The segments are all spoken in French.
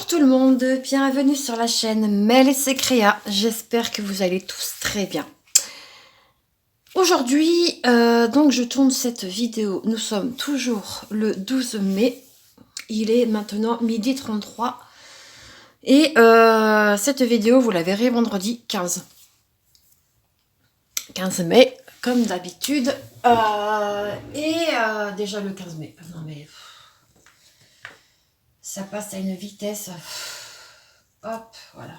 tout le monde, bienvenue sur la chaîne Mel et ses Créas. J'espère que vous allez tous très bien. Aujourd'hui, donc je tourne cette vidéo. Nous sommes toujours le 12 mai. Il est maintenant 12h33. Et cette vidéo, vous la verrez vendredi 15 mai, comme d'habitude. Déjà le 15 mai. Non mais... ça passe à une vitesse. Hop, voilà.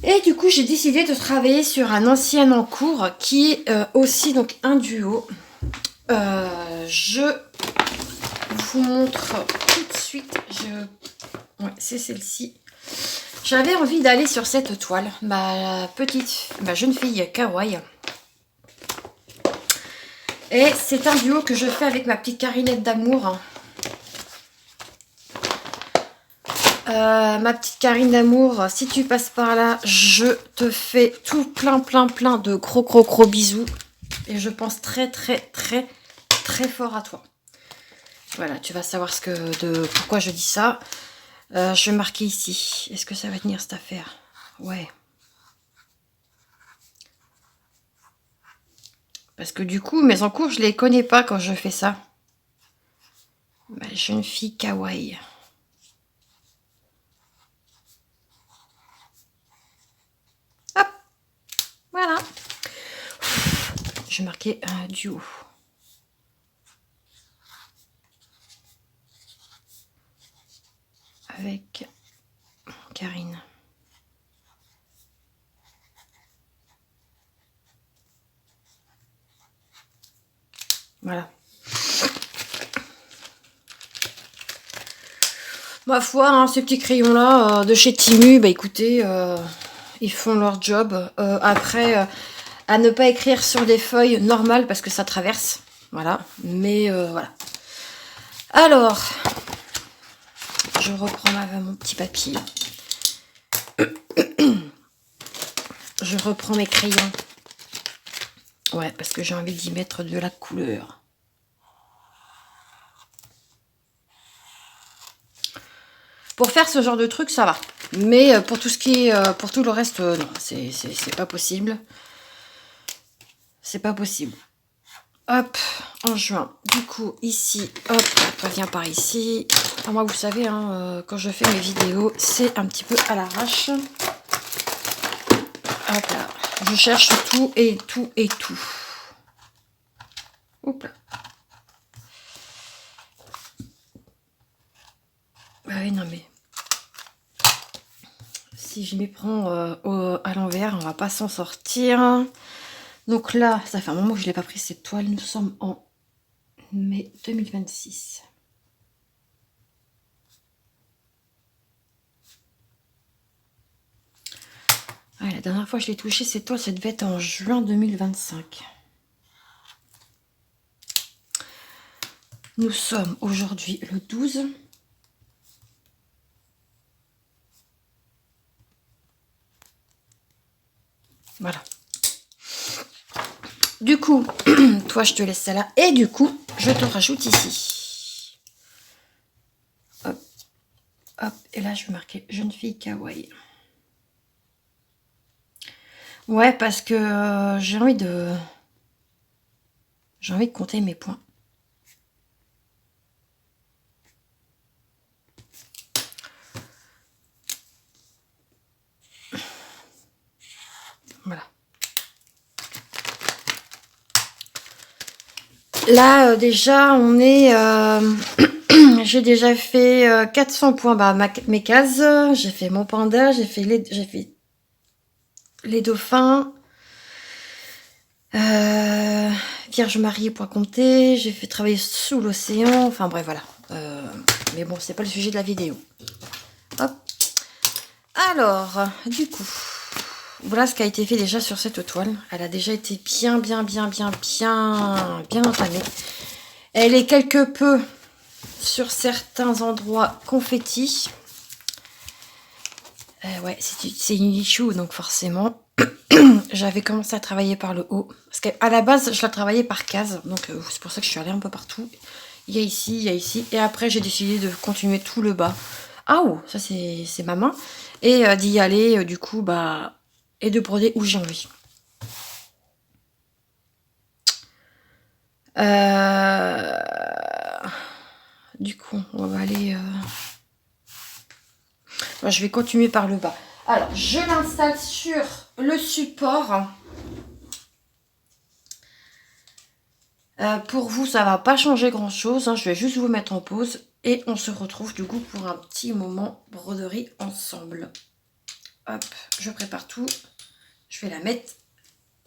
Et du coup, j'ai décidé de travailler sur un ancien en cours qui est aussi donc un duo. Je vous montre tout de suite. Ouais, c'est celle-ci. J'avais envie d'aller sur cette toile. Ma jeune fille kawaii. Et c'est un duo que je fais avec ma petite Carinette d'amour. Ma petite Karine d'amour, si tu passes par là, je te fais tout plein de gros bisous. Et je pense très fort à toi. Voilà, tu vas savoir pourquoi je dis ça. Je vais marquer ici. Est-ce que ça va tenir cette affaire? Ouais. Parce que du coup, mes encours, je les connais pas quand je fais ça. Ma jeune fille kawaii. Voilà. Je vais marquer un duo. Avec Karine. Voilà. Ma foi, hein, ces petits crayons-là de chez Timu, bah écoutez, ils font leur job. Après, à ne pas écrire sur des feuilles normales parce que ça traverse. Voilà. Mais voilà. Alors, je reprends mon petit papier. Je reprends mes crayons. Ouais, parce que j'ai envie d'y mettre de la couleur. Pour faire ce genre de truc, ça va. Mais pour tout ce qui est, pour tout le reste, non, c'est pas possible. C'est pas possible. Hop, en juin. Du coup, ici, hop, on vient par ici. Alors moi, vous savez, hein, quand je fais mes vidéos, c'est un petit peu à l'arrache. Hop là. Je cherche tout et tout et tout. Hop là. Ah oui, non mais... si je m'y prends à l'envers, on va pas s'en sortir. Donc là, ça fait un moment que je l'ai pas pris cette toile. Nous sommes en mai 2026. Ouais, la dernière fois que je l'ai touché cette toile, ça devait être en juin 2025. Nous sommes aujourd'hui le 12. Voilà. Du coup, toi, je te laisse ça là. Et du coup, je te rajoute ici. Hop. Hop. Et là, je vais marquer jeune fille kawaii. Ouais, parce que j'ai envie de compter mes points. Voilà. Là, déjà, on est... j'ai déjà fait 400 points. Bah, mes cases. J'ai fait mon panda. J'ai fait les dauphins. Vierge Marie, point compté. J'ai fait travailler sous l'océan. Enfin, bref, voilà. Mais bon, c'est pas le sujet de la vidéo. Hop. Alors, du coup... voilà ce qui a été fait déjà sur cette toile. Elle a déjà été bien entamée. Elle est quelque peu sur certains endroits confetti. Ouais, c'est une issue, donc forcément. J'avais commencé à travailler par le haut. Parce qu'à la base, je la travaillais par case. Donc c'est pour ça que je suis allée un peu partout. Il y a ici. Et après, j'ai décidé de continuer tout le bas. Ah, oh, ça c'est ma main. Et d'y aller, du coup, bah, et de broder où j'ai envie. Du coup, on va aller... Bon, je vais continuer par le bas. Alors, je l'installe sur le support. Pour vous, ça va pas changer grand-chose. Hein. Je vais juste vous mettre en pause. Et on se retrouve du coup pour un petit moment broderie ensemble. Hop, je prépare tout. Je vais la mettre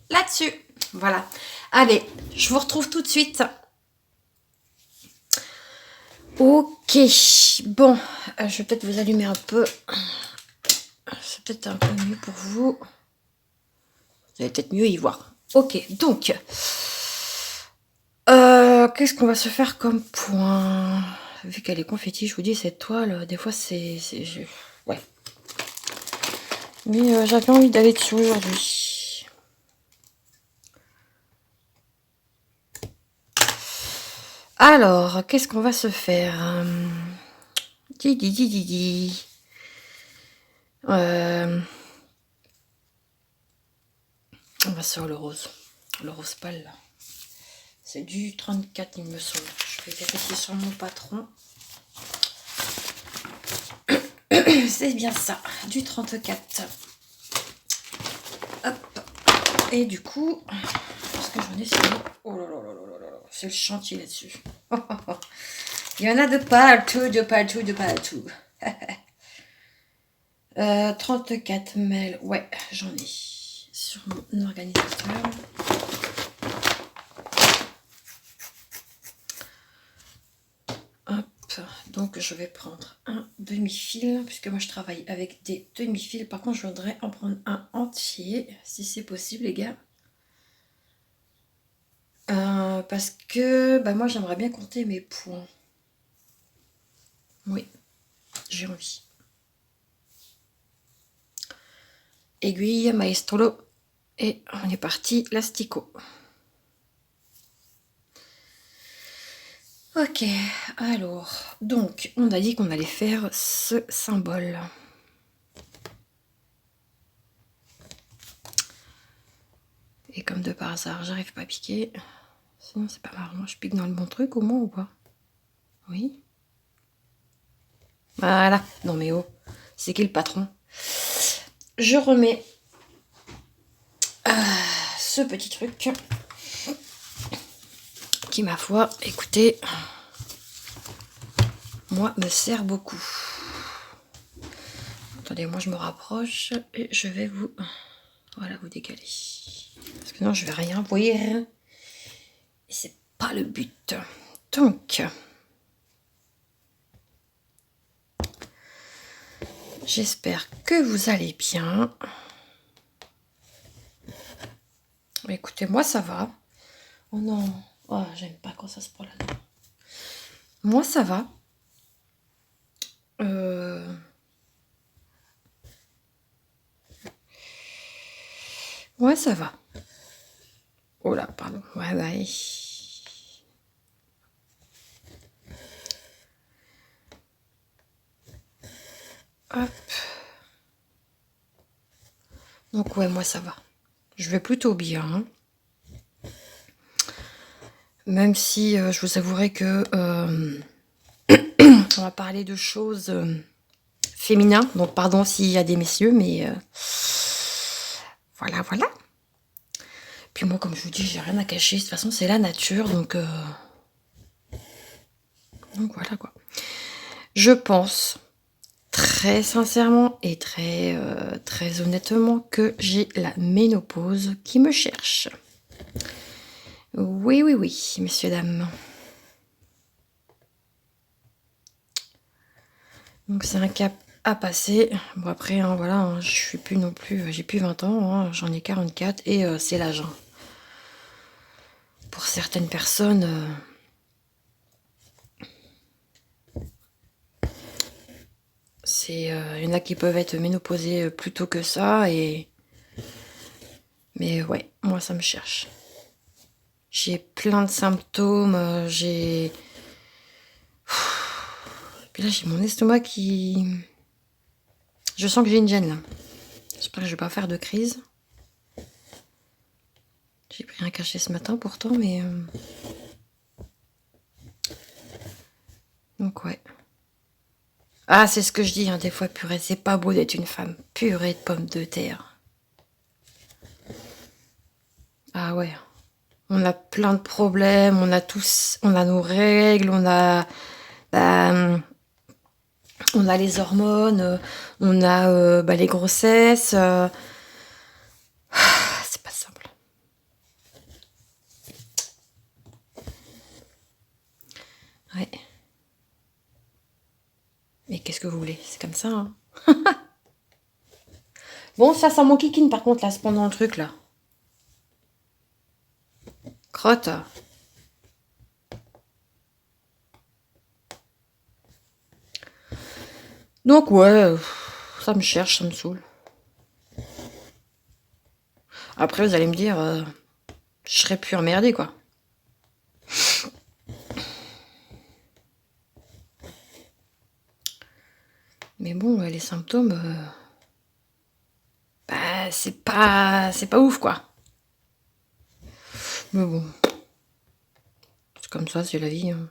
là-dessus. Voilà. Allez, je vous retrouve tout de suite. Ok. Bon, je vais peut-être vous allumer un peu. C'est peut-être un peu mieux pour vous. Vous allez peut-être mieux y voir. Ok, donc... qu'est-ce qu'on va se faire comme point? Vu qu'elle est confetti, je vous dis, cette toile, des fois, ouais. Mais j'avais envie d'aller dessus aujourd'hui. Alors, qu'est-ce qu'on va se faire? On va sur le rose. Le rose pâle, là. C'est du 34, il me semble. Je vais vérifier sur mon patron. C'est bien ça, du 34. Hop. Et du coup, parce que j'en ai sur... Oh là là là là là là. C'est le chantier là-dessus. Il y en a de partout, de partout, de partout. 34 mails. Ouais, j'en ai sur mon organisateur. Hop, donc je vais prendre un demi-fil, puisque moi je travaille avec des demi-fils. Par contre, je voudrais en prendre un entier, si c'est possible, les gars. Parce que bah, moi j'aimerais bien compter mes points. Oui, j'ai envie. Aiguille, maestro. Et on est parti, l'asticot. Ok, alors, donc, on a dit qu'on allait faire ce symbole. Et comme de par hasard, j'arrive pas à piquer. Sinon, c'est pas marrant. Je pique dans le bon truc au moins ou pas? Oui. Voilà. Non mais oh, c'est qui le patron? Je remets ce petit truc qui, ma foi, écoutez, moi, me sert beaucoup. Attendez, moi, je me rapproche et je vais vous... Voilà, vous décaler. Parce que non, je vais rien voir. Et c'est pas le but. Donc... J'espère que vous allez bien. Écoutez, moi, ça va. Oh non. Oh, j'aime pas quand ça se prend là-dedans. Moi, ça va. Ouais, ça va. Oh là, pardon. Ouais, ouais. Hop. Donc, ouais, moi, ça va. Je vais plutôt bien. Même si je vous avouerai que on va parler de choses féminines. Donc, pardon s'il y a des messieurs, mais voilà, voilà. Puis moi, comme je vous dis, j'ai rien à cacher. De toute façon, c'est la nature, donc voilà quoi. Je pense très sincèrement et très honnêtement que j'ai la ménopause qui me cherche. Oui, oui, oui, messieurs, dames. Donc c'est un cap à passer. Bon après, hein, voilà, hein, je suis plus non plus, j'ai plus 20 ans, hein, j'en ai 44 et c'est l'âge. Hein. Pour certaines personnes... il y en a qui peuvent être ménopausés plus tôt que ça. Mais ouais, moi ça me cherche. J'ai plein de symptômes. J'ai Puis là, j'ai mon estomac qui... Je sens que j'ai une gêne, là. J'espère que je vais pas faire de crise. J'ai pris un cachet ce matin, pourtant, mais... Donc, ouais. Ah, c'est ce que je dis, hein, des fois, purée, c'est pas beau d'être une femme. Purée de pommes de terre. Ah ouais. On a plein de problèmes, on a nos règles, bah, on a les hormones, on a les grossesses. C'est pas simple. Ouais. Mais qu'est-ce que vous voulez? C'est comme ça, hein. Bon, ça sent mon kikine, par contre, là, c'est pendant le truc, là. Crotte. Donc, ouais, ça me cherche, ça me saoule. Après, vous allez me dire, je serais plus emmerdée, quoi. Mais bon, les symptômes, bah, c'est pas ouf, quoi. Mais bon, c'est comme ça, c'est la vie, hein.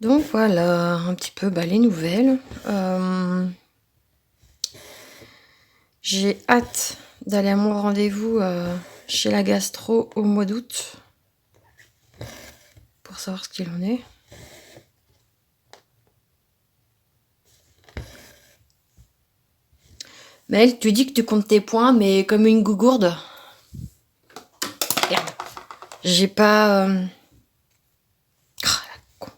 Donc voilà, un petit peu les nouvelles. J'ai hâte d'aller à mon rendez-vous chez la gastro au mois d'août pour savoir ce qu'il en est. Mel, tu dis que tu comptes tes points, mais comme une gougourde. Merde. J'ai pas... Ah, la con.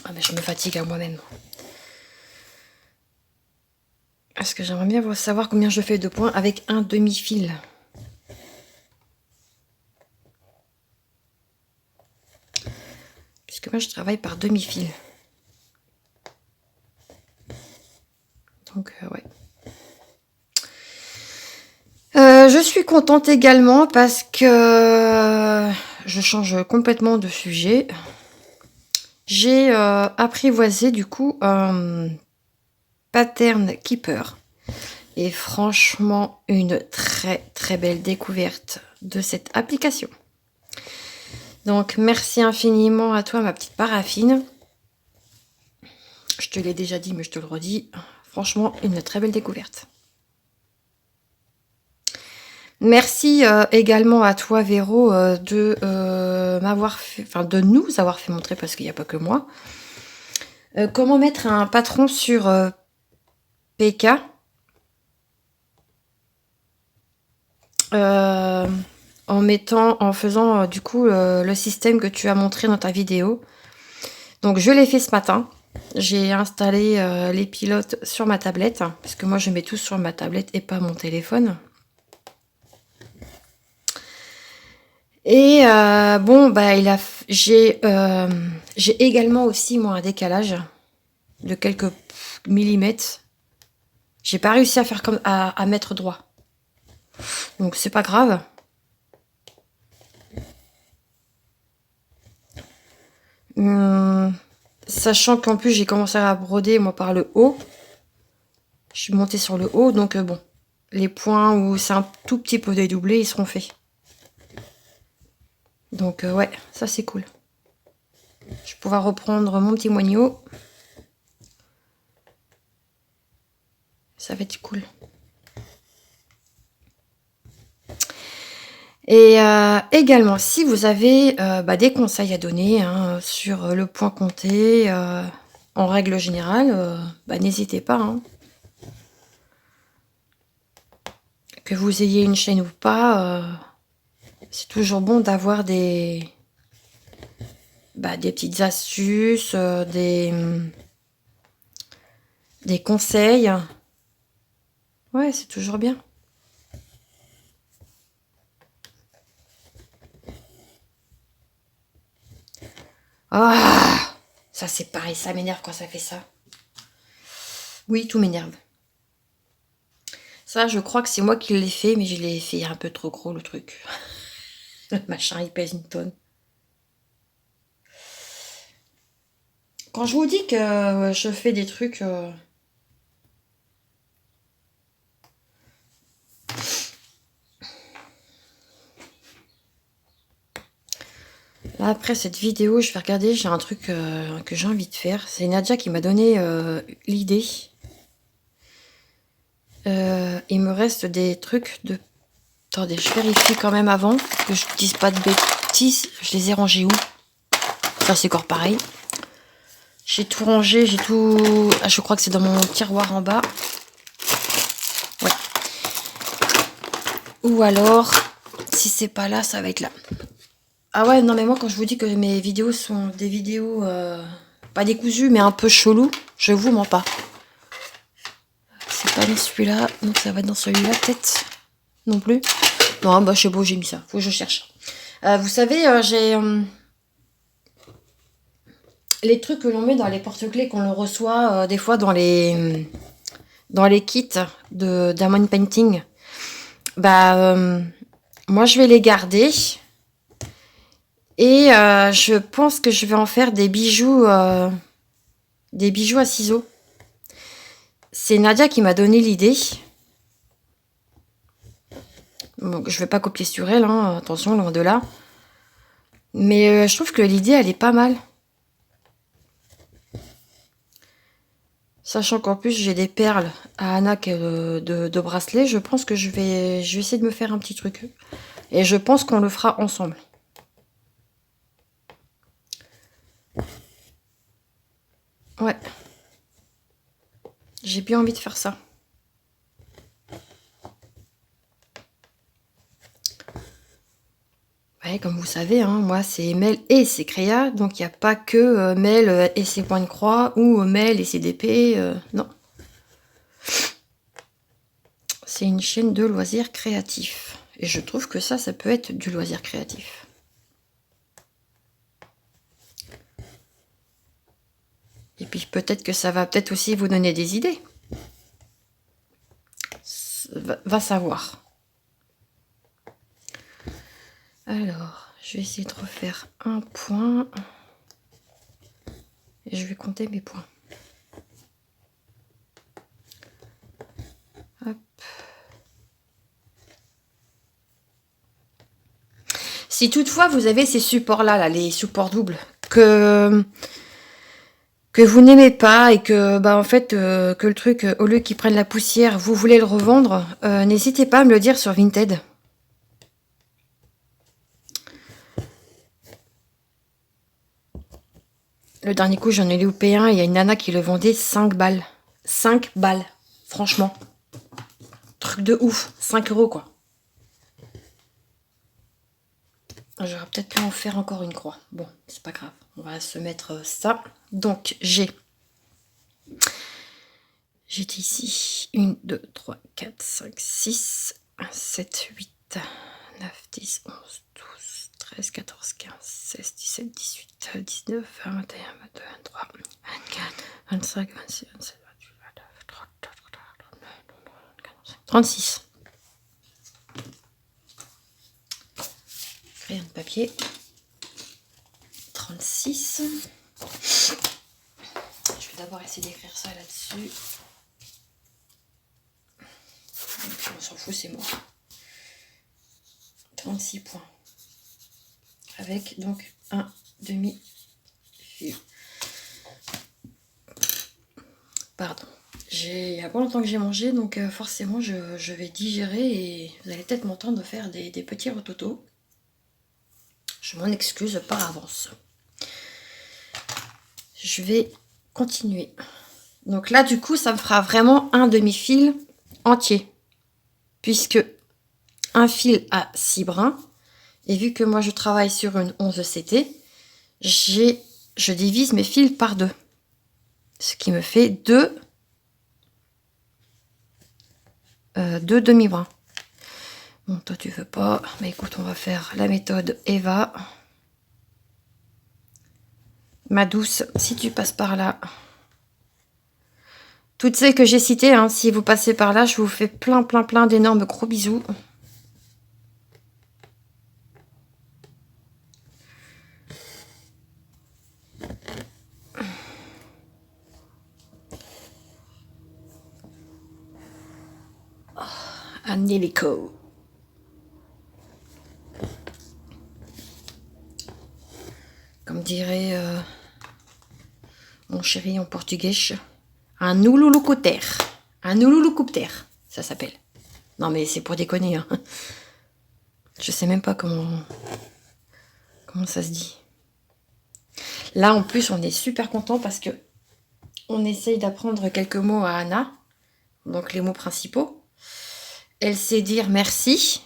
Ah, mais je me fatigue à moi-même. Parce que j'aimerais bien savoir combien je fais de points avec un demi-fil. Puisque moi, je travaille par demi-fil. Donc, ouais. Je suis contente également parce que je change complètement de sujet. J'ai apprivoisé du coup un pattern keeper. Et franchement, une très très belle découverte de cette application. Donc merci infiniment à toi ma petite paraffine. Je te l'ai déjà dit mais je te le redis. Franchement, une très belle découverte. Merci également à toi Véro de de nous avoir fait montrer, parce qu'il n'y a pas que moi, comment mettre un patron sur PK. En faisant du coup le système que tu as montré dans ta vidéo. Donc je l'ai fait ce matin. J'ai installé les pilotes sur ma tablette, parce que moi je mets tout sur ma tablette et pas mon téléphone. Et bon, j'ai également aussi moi un décalage de quelques millimètres. J'ai pas réussi à faire comme à mettre droit. Donc c'est pas grave. Sachant qu'en plus j'ai commencé à broder moi par le haut. Je suis montée sur le haut, donc bon. Les points où c'est un tout petit peu dédoublé, ils seront faits. Donc ouais, ça c'est cool. Je vais pouvoir reprendre mon petit moignot. Ça va être cool. Et également, si vous avez des conseils à donner sur le point compté, en règle générale, n'hésitez pas. Hein. Que vous ayez une chaîne ou pas, c'est toujours bon d'avoir des petites astuces, des conseils. Ouais, c'est toujours bien. Ah, ça c'est pareil, ça m'énerve quand ça fait ça. Oui, tout m'énerve. Ça, je crois que c'est moi qui l'ai fait, mais je l'ai fait un peu trop gros, le truc. Le machin, il pèse une tonne. Quand je vous dis que je fais des trucs... Là, après cette vidéo, je vais regarder, j'ai un truc que j'ai envie de faire. C'est Nadia qui m'a donné l'idée. Il me reste des trucs de... Attendez, je vérifie quand même avant, que je dise pas de bêtises. Je les ai rangés où? Ça, c'est encore pareil. J'ai tout rangé, j'ai tout... Ah, je crois que c'est dans mon tiroir en bas. Ouais. Ou alors, si c'est pas là, ça va être là. Ah ouais, non mais moi quand je vous dis que mes vidéos sont des vidéos pas décousues mais un peu chelou, je vous mens pas. C'est pas dans celui-là, donc ça va être dans celui-là peut-être. Non plus. Non, bah c'est beau, j'ai mis ça. Faut que je cherche. Vous savez, j'ai les trucs que l'on met dans les porte-clés qu'on le reçoit des fois dans les kits de Diamond Painting. Bah moi je vais les garder. Et je pense que je vais en faire des bijoux à ciseaux. C'est Nadia qui m'a donné l'idée. Bon, je vais pas copier sur elle, hein, attention, loin de là. Mais je trouve que l'idée, elle est pas mal. Sachant qu'en plus, j'ai des perles à Anna de bracelet, je pense que je vais essayer de me faire un petit truc. Et je pense qu'on le fera ensemble. Ouais. J'ai bien envie de faire ça. Ouais, comme vous savez, hein, moi c'est Mel et c'est Créa, donc il n'y a pas que Mel et ses points de croix ou Mel et ses d'épée, non. C'est une chaîne de loisirs créatifs. Et je trouve que ça peut être du loisir créatif. Et puis peut-être que ça va peut-être aussi vous donner des idées. Va savoir. Alors, je vais essayer de refaire un point. Et je vais compter mes points. Hop. Si toutefois vous avez ces supports-là, là, les supports doubles, que vous n'aimez pas et que bah en fait que le truc, au lieu qu'il prenne la poussière, vous voulez le revendre, n'hésitez pas à me le dire sur Vinted. Le dernier coup, j'en ai loupé un. Il y a une nana qui le vendait 5 balles. 5 balles. Franchement. Truc de ouf. 5 euros, quoi. J'aurais peut-être pu en faire encore une croix. Bon, c'est pas grave. On va se mettre ça. Donc, j'ai ici 1, 2, 3, 4, 5, 6, 7, 8, 9, 10, 11, 12, 13, 14, 15, 16, 17, 18, 19, 20, 21, 22, 23, 24, 25, 26, 27, 28, 29, 30, 36. Crayon de papier. 36. Je vais d'abord essayer d'écrire ça là-dessus. On s'en fout, c'est moi. 36 points. Avec donc un demi-fil. Pardon. Il y a pas longtemps que j'ai mangé, donc forcément je vais digérer et vous allez peut-être m'entendre faire des petits rototos. Je m'en excuse par avance. Je vais continuer. Donc là, du coup, ça me fera vraiment un demi-fil entier. Puisque un fil a 6 brins. Et vu que moi, je travaille sur une 11 CT, je divise mes fils par 2. Ce qui me fait 2 demi-brins. Bon, toi, tu veux pas. Mais écoute, on va faire la méthode Eva. Ma douce, si tu passes par là, Toutes celles que j'ai citées, hein, si vous passez par là, je vous fais plein d'énormes gros bisous. Angelico. Comme dirait mon chéri en portugais, un ululucouter. Un ululucouter, ça s'appelle. Non mais c'est pour déconner. Hein. Je sais même pas comment ça se dit. Là en plus on est super content parce que on essaye d'apprendre quelques mots à Anna. Donc les mots principaux. Elle sait dire merci,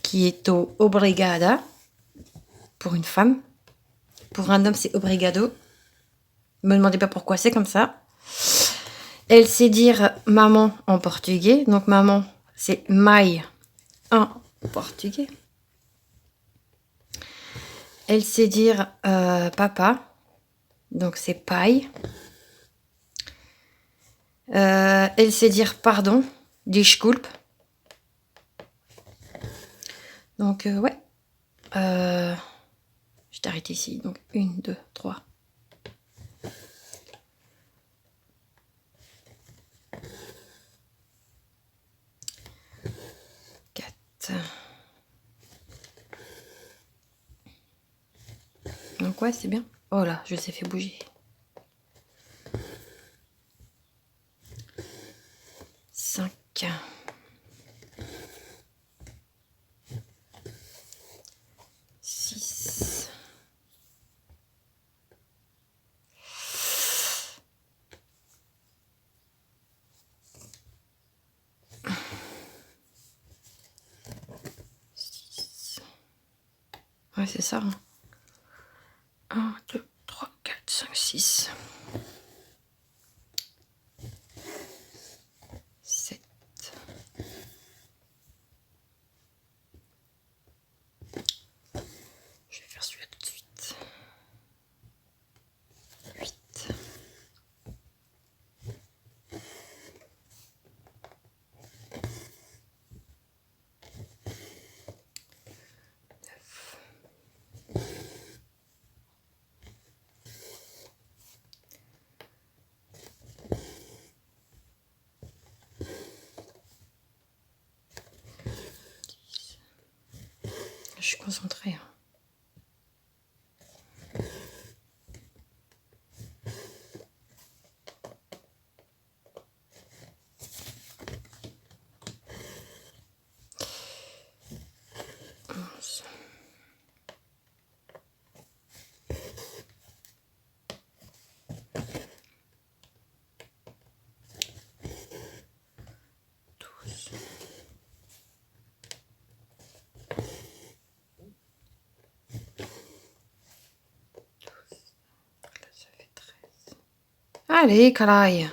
qui est au obrigada, pour une femme. Pour un homme, c'est obrigado. Ne me demandez pas pourquoi, c'est comme ça. Elle sait dire maman en portugais. Donc maman, c'est mãe en portugais. Elle sait dire papa. Donc c'est pai. Elle sait dire pardon, desculpe. Donc, ouais. Je t'arrête ici. Donc, 1, 2, 3. Donc, ouais, c'est bien. Oh là, je les ai fait bouger. 5. 6. 6. Ouais, c'est ça. 1, 2, 3, 4, 5, 6. 7. Je vais faire celui-là tout de suite. 8. 9. Je suis concentrée. Hein. Allez, calaille.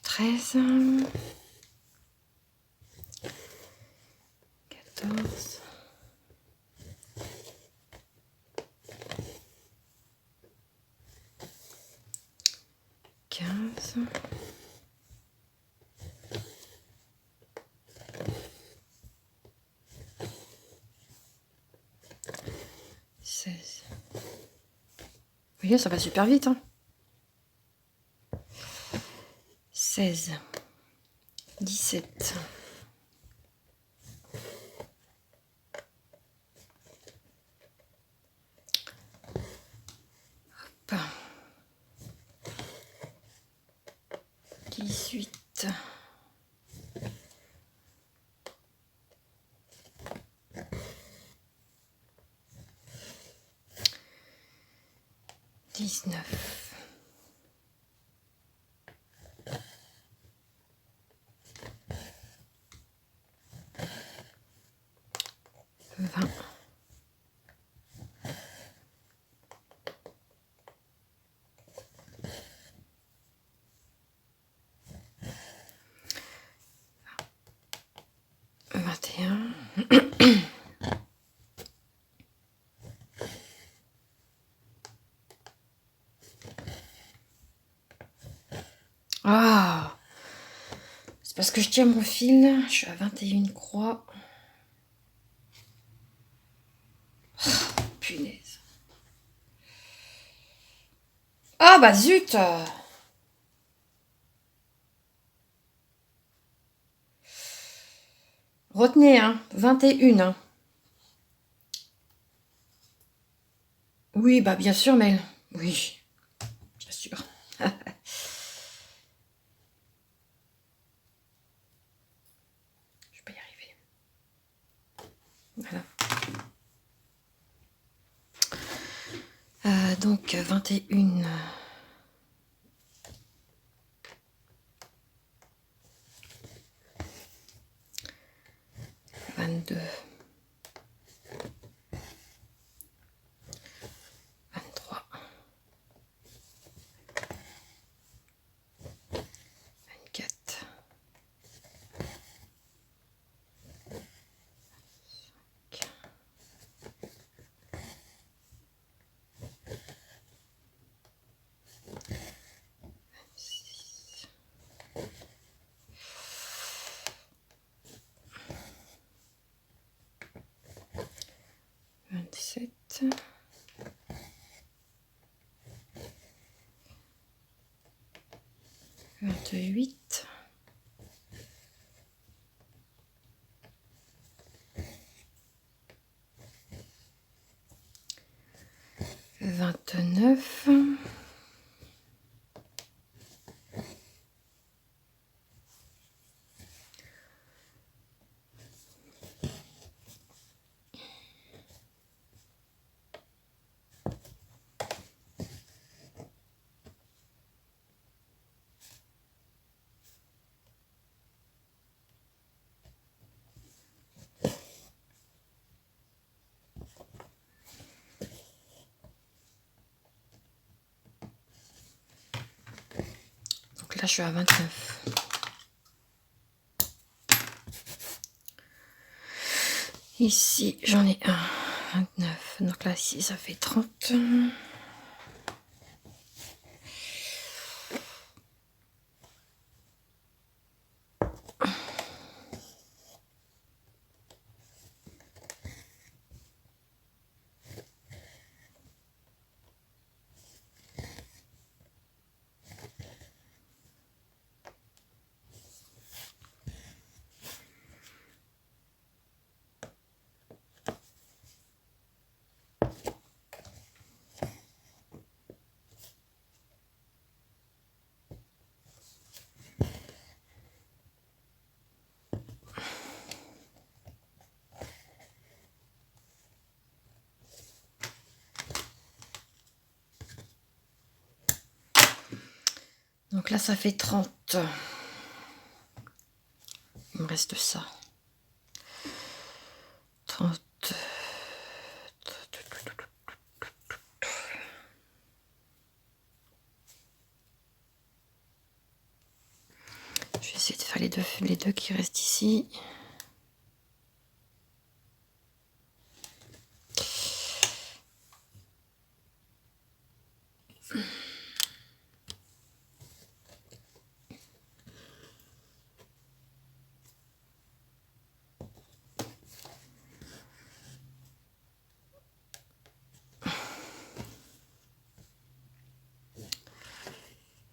13. 14. 15. 16. Vous voyez, ça va super vite. Hein. 16. 17. 18. 19. 20. 21. 22. Ah, c'est parce que je tiens mon fil. Je suis à 21 croix. Oh, punaise. Ah bah zut. Retenez, hein, 21. Hein. Oui, bah bien sûr, mais... Oui, bien sûr. Je peux y arriver. Voilà. Donc, 21. 22. 23. 24. 27, 28, 29, donc là je suis à 29. Ici j'en ai un, 29. Donc là ici ça fait 30. Donc là ça fait 30. Il me reste ça. 30. Je vais essayer de faire les deux qui restent ici.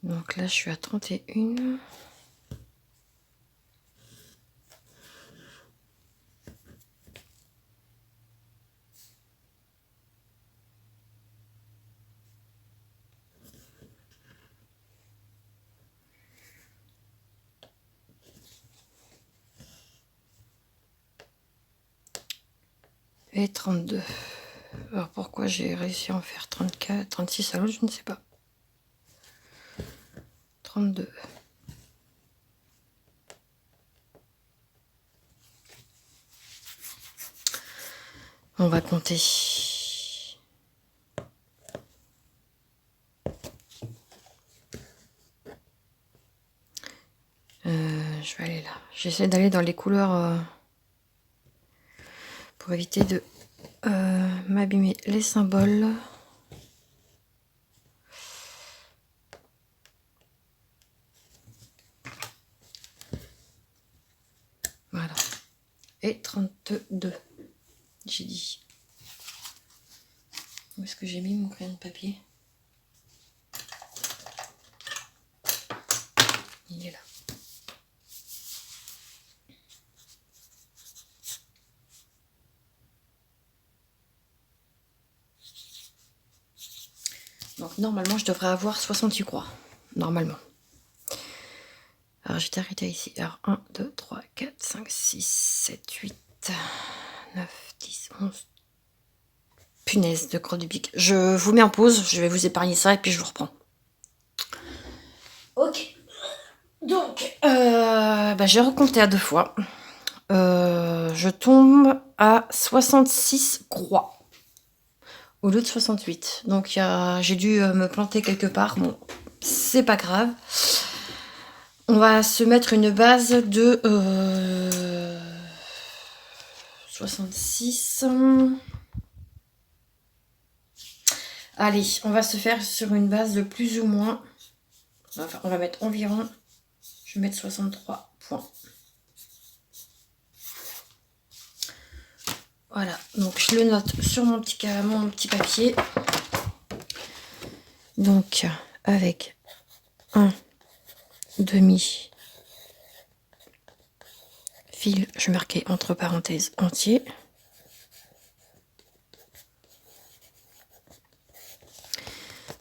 Donc là je suis à 31. Et 32. Alors pourquoi j'ai réussi à en faire 34, 36 à l'autre, je ne sais pas. 32. On va compter. Je vais aller là. J'essaie d'aller dans les couleurs pour éviter de m'abîmer les symboles. J'ai dit. Où est-ce que j'ai mis mon crayon de papier? Il est là. Donc normalement je devrais avoir 68 croix. Normalement. Alors j'étais arrêtée ici. Alors 1, 2, 3, 4, 5, 6, 7, 8, 9, 10, 11. Punaise de croix du bic. Je vous mets en pause, je vais vous épargner ça et puis je vous reprends. Ok. Donc, j'ai recompté à 2 fois. Je tombe à 66 croix au lieu de 68. Donc j'ai dû me planter quelque part. Bon, c'est pas grave. On va se mettre une base de 66. Allez, on va se faire sur une base de plus ou moins. Enfin, on va mettre environ. Je vais mettre 63 points. Voilà, donc je le note sur mon petit papier. Donc, avec un demi fil, je marquais entre parenthèses entier.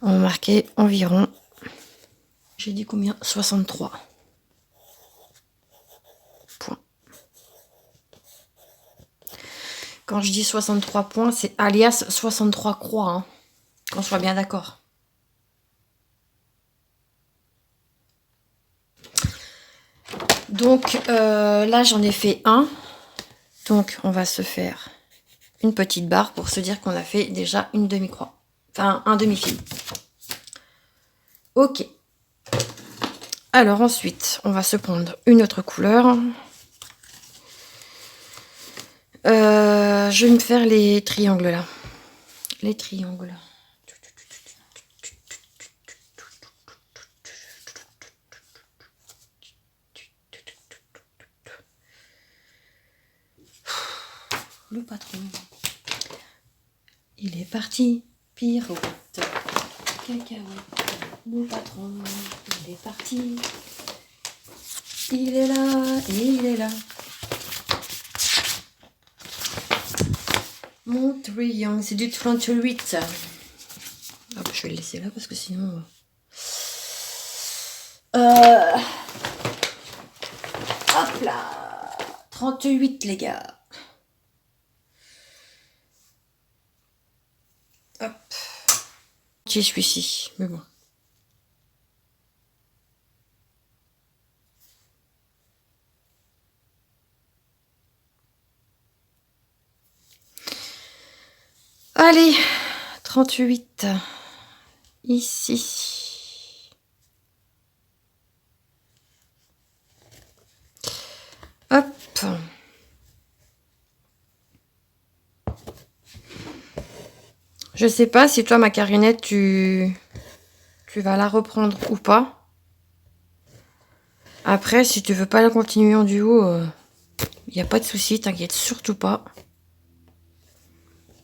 On va marquer environ, j'ai dit combien? 63 points. Quand je dis 63 points, c'est alias 63 croix, hein, qu'on soit bien d'accord. Donc là, j'en ai fait un. Donc, on va se faire une petite barre pour se dire qu'on a fait déjà une demi-croix. Enfin, un demi-fil. Ok. Alors ensuite, on va se prendre une autre couleur. Je vais me faire les triangles là. Les triangles. Le patron. Il est parti. Pirouette. Cacahuète. Le patron. Il est parti. Il est là et il est là. Mon triangle, c'est du 38. Ah, je vais le laisser là parce que sinon... Hop là, 38 les gars. Hop. J'ai celui-ci, mais bon. Allez, 38. Ici. Hop. Je sais pas si toi, ma Carinette, tu vas la reprendre ou pas. Après, si tu veux pas la continuer en duo, il n'y a pas de souci, t'inquiète surtout pas.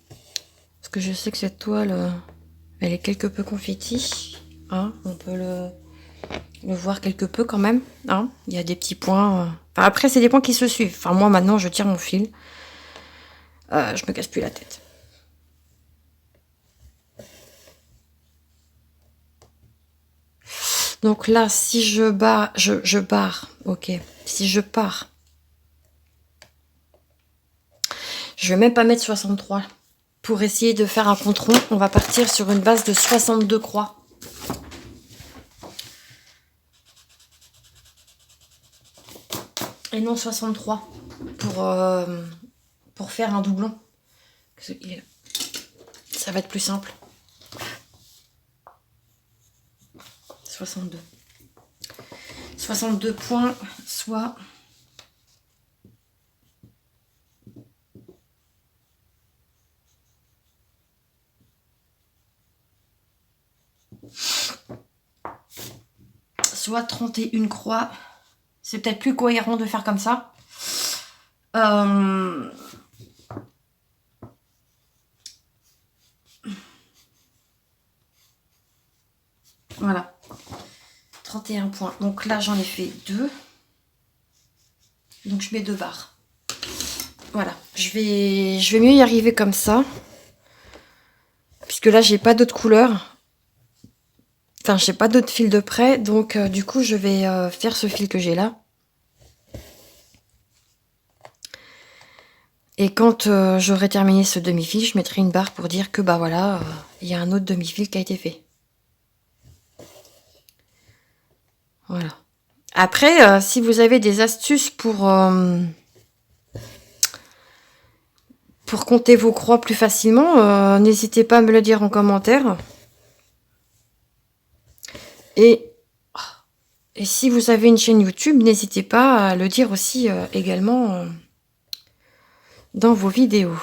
Parce que je sais que cette toile, elle est quelque peu confetti. Hein, on peut le voir quelque peu quand même. Hein, il y a des petits points. Enfin, après, c'est des points qui se suivent. Enfin, moi, maintenant, je tire mon fil. Je me casse plus la tête. Donc là, si je barre, je barre, ok. Si je pars, je vais même pas mettre 63. Pour essayer de faire un compte-rond, on va partir sur une base de 62 croix. Et non 63 pour faire un doublon. Ça va être plus simple. 62. 62 points, soit... soit 31 croix. C'est peut-être plus cohérent de faire comme ça. Voilà. 31 points. Donc là, j'en ai fait 2. Donc je mets 2 barres. Voilà. Je vais mieux y arriver comme ça. Puisque là, j'ai pas d'autres couleurs. Enfin, j'ai pas d'autres fils de près. Donc du coup, je vais faire ce fil que j'ai là. Et quand j'aurai terminé ce demi-fil, je mettrai une barre pour dire que bah voilà, il y a un autre demi-fil qui a été fait. Voilà. Après, si vous avez des astuces pour compter vos croix plus facilement, n'hésitez pas à me le dire en commentaire. Et si vous avez une chaîne YouTube, n'hésitez pas à le dire aussi également dans vos vidéos.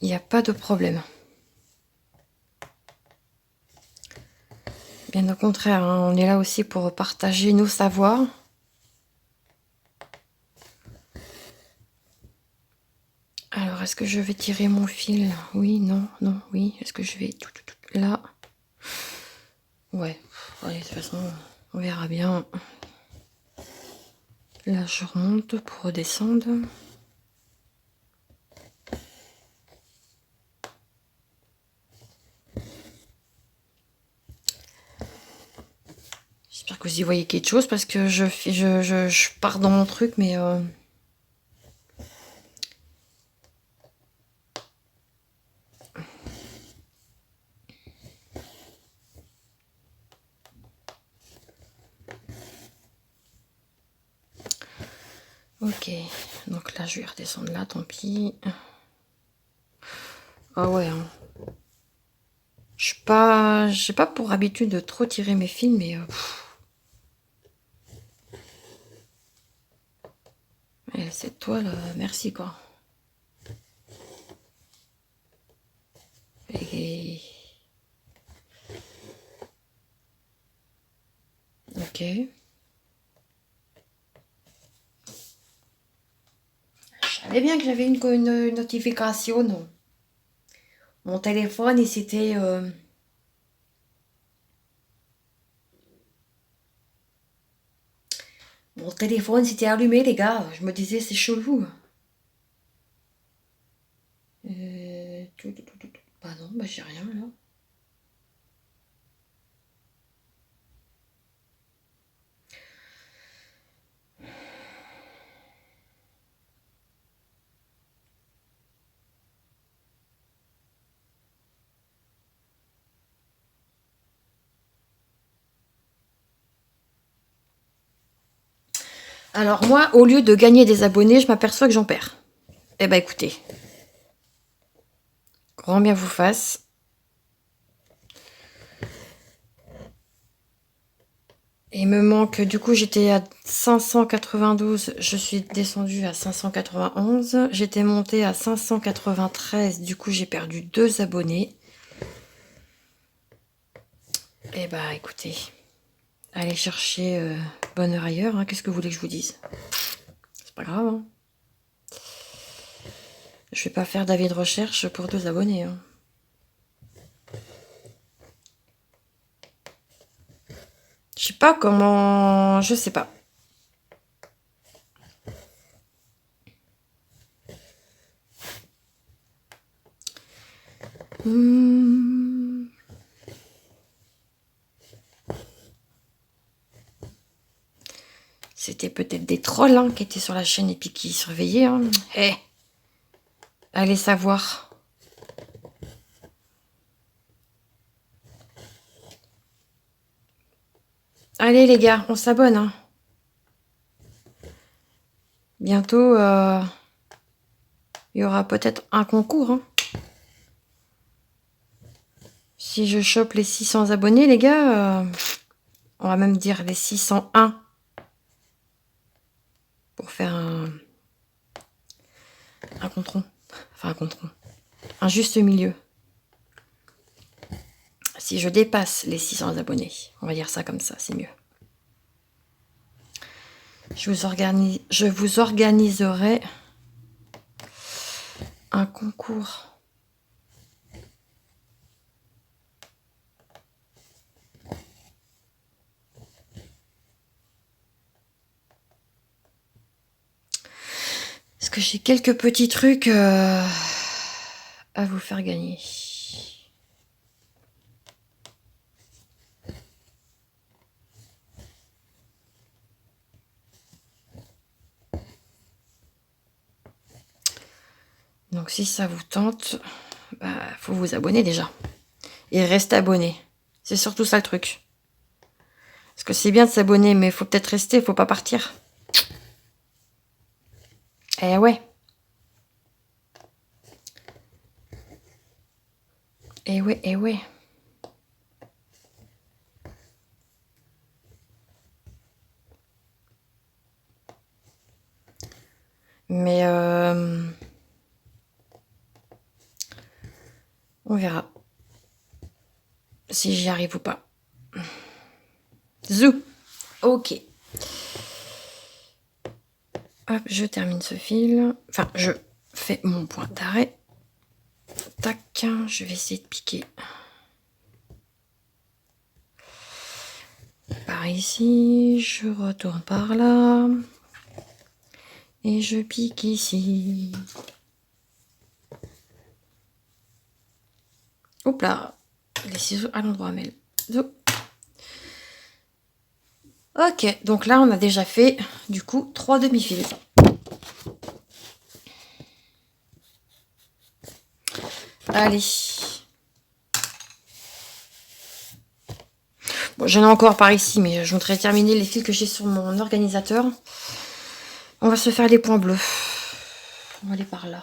Il n'y a pas de problème. Bien au contraire, hein, on est là aussi pour partager nos savoirs. Alors, est-ce que je vais tirer mon fil? Oui, non, non, oui. Est-ce que je vais tout là? Ouais. Allez, de toute façon, on verra bien. Là, je remonte pour redescendre. J'espère que vous y voyez quelque chose parce que je pars dans mon truc, mais... Ok, donc là, je vais redescendre là, tant pis. Ah ouais, hein. J'ai pas pour habitude de trop tirer mes fils, mais... cette toile, merci quoi. Et... Ok. Je savais bien que j'avais une notification, non. Mon téléphone, et c'était... Mon téléphone s'était allumé, les gars. Je me disais, c'est chelou. Bah non, bah j'ai rien là. Alors moi, au lieu de gagner des abonnés, je m'aperçois que j'en perds. Eh ben écoutez, grand bien vous fasse. Il me manque, du coup j'étais à 592, je suis descendue à 591. J'étais montée à 593, du coup j'ai perdu 2 abonnés. Eh ben écoutez, allez chercher bonheur ailleurs, hein. Qu'est-ce que vous voulez que je vous dise? C'est pas grave, hein. Je vais pas faire d'avis de recherche pour 2 abonnés, hein. Je sais pas comment... Je sais pas. C'était peut-être des trolls hein, qui étaient sur la chaîne et puis qui surveillaient. Hein. Hey, allez savoir. Allez les gars, on s'abonne. Hein. Bientôt, il y aura peut-être un concours. Hein. Si je chope les 600 abonnés, les gars, on va même dire les 601. Pour faire un contron. Enfin, un contron. Un juste milieu. Si je dépasse les 600 abonnés, on va dire ça comme ça, c'est mieux. Je vous organiserai un concours. que j'ai quelques petits trucs à vous faire gagner. Donc si ça vous tente, faut vous abonner déjà. Et rester abonné. C'est surtout ça le truc. Parce que c'est bien de s'abonner, mais il faut peut-être rester, il faut pas partir. Eh ouais. Eh ouais, eh ouais. Mais on verra si j'y arrive ou pas. Zou. Ok. Hop, je termine ce fil. Enfin, je fais mon point d'arrêt. Tac, je vais essayer de piquer. Par ici, je retourne par là. Et je pique ici. Hop là. Les ciseaux à l'endroit, Mel. Ok, donc là, on a déjà fait, du coup, 3 demi-fils. Allez. Bon, j'en ai encore par ici, mais je voudrais terminer les fils que j'ai sur mon organisateur. On va se faire les points bleus. On va aller par là.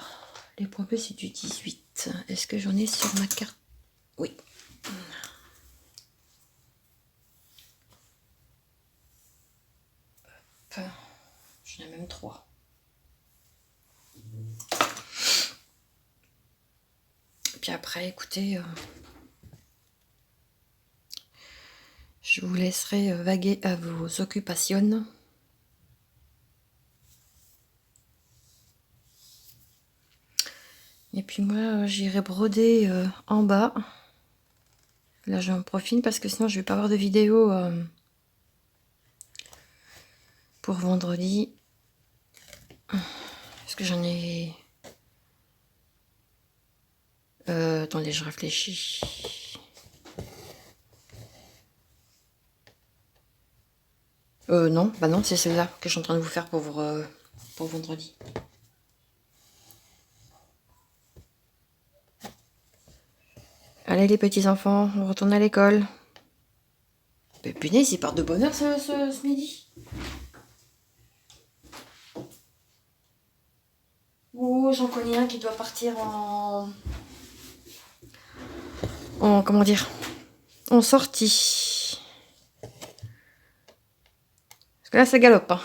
Les points bleus, c'est du 18. Est-ce que j'en ai sur ma carte? Oui. Hop. J'en ai même 3. Puis après, écoutez, je vous laisserai vaguer à vos occupations. Et puis moi, j'irai broder en bas. Là, j'en profite parce que sinon, je vais pas avoir de vidéo pour vendredi. Parce que j'en ai... attendez, je réfléchis. Non, bah non, c'est celle-là que je suis en train de vous faire pour vendredi. Allez les petits enfants, on retourne à l'école. Mais punaise, il part de bonne heure ce midi. Oh, j'en connais un qui doit partir en comment dire, en sortie. Parce que là, ça galope. Hein.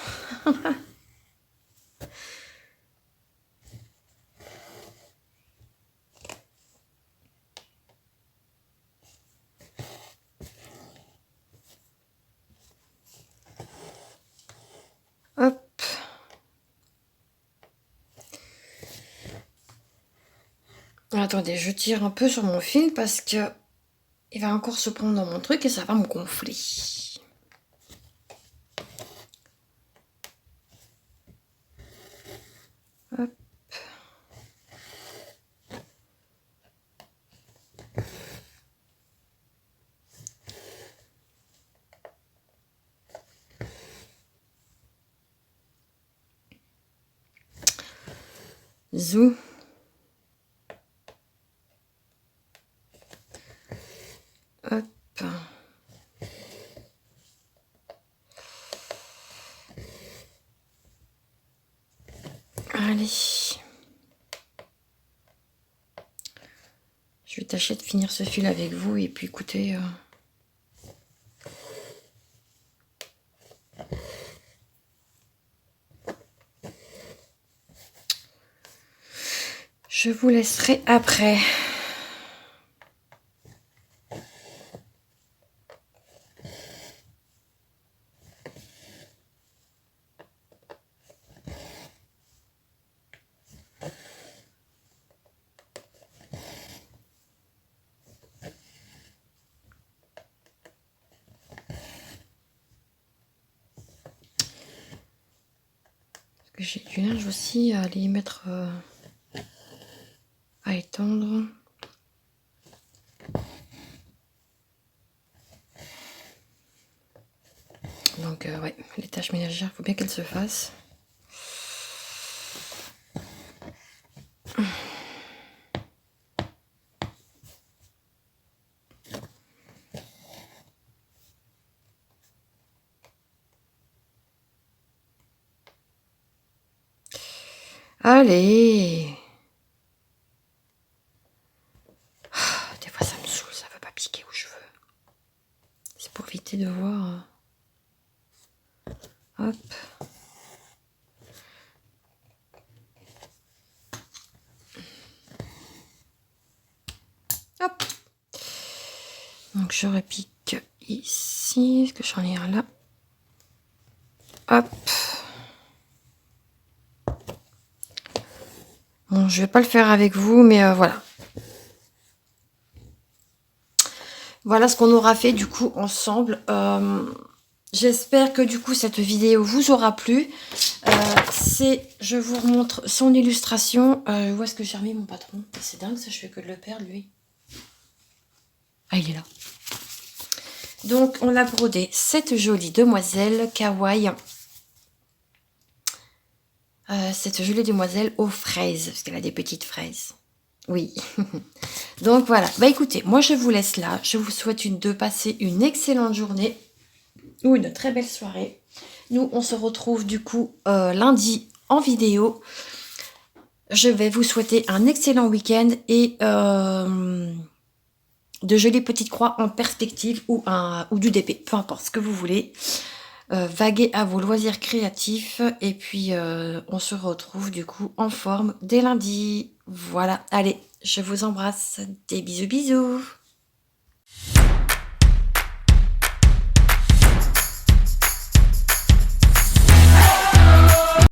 Hop. Attendez, je tire un peu sur mon fil parce que il va encore se prendre dans mon truc et ça va me gonfler. Hop. Zou. Hop. Allez. Je vais tâcher de finir ce fil avec vous et puis écoutez... je vous laisserai après. que j'ai du linge aussi à aller mettre à étendre. Donc ouais, les tâches ménagères, il faut bien qu'elles se fassent. Allez. Des fois ça me saoule, ça veut pas piquer aux cheveux. C'est pour éviter de voir. Hop. Hop. Donc je repique ici. Est-ce que j'en ai un là? Hop. Bon, je vais pas le faire avec vous, mais voilà. Voilà ce qu'on aura fait du coup ensemble. J'espère que du coup cette vidéo vous aura plu. Je vous remontre son illustration. Où est-ce que j'ai remis mon patron? C'est dingue ça, je fais que de le perdre lui. Ah, il est là. Donc on a brodé cette jolie demoiselle kawaii. Cette jolie demoiselle aux fraises, parce qu'elle a des petites fraises. Oui. Donc voilà. Bah écoutez, moi je vous laisse là. Je vous souhaite de passer une excellente journée ou une très belle soirée. Nous, on se retrouve du coup lundi en vidéo. Je vais vous souhaiter un excellent week-end et de jolies petites croix en perspective ou du DP, peu importe ce que vous voulez. Vaguez à vos loisirs créatifs et puis on se retrouve du coup en forme dès lundi. Voilà, allez, je vous embrasse, des bisous bisous.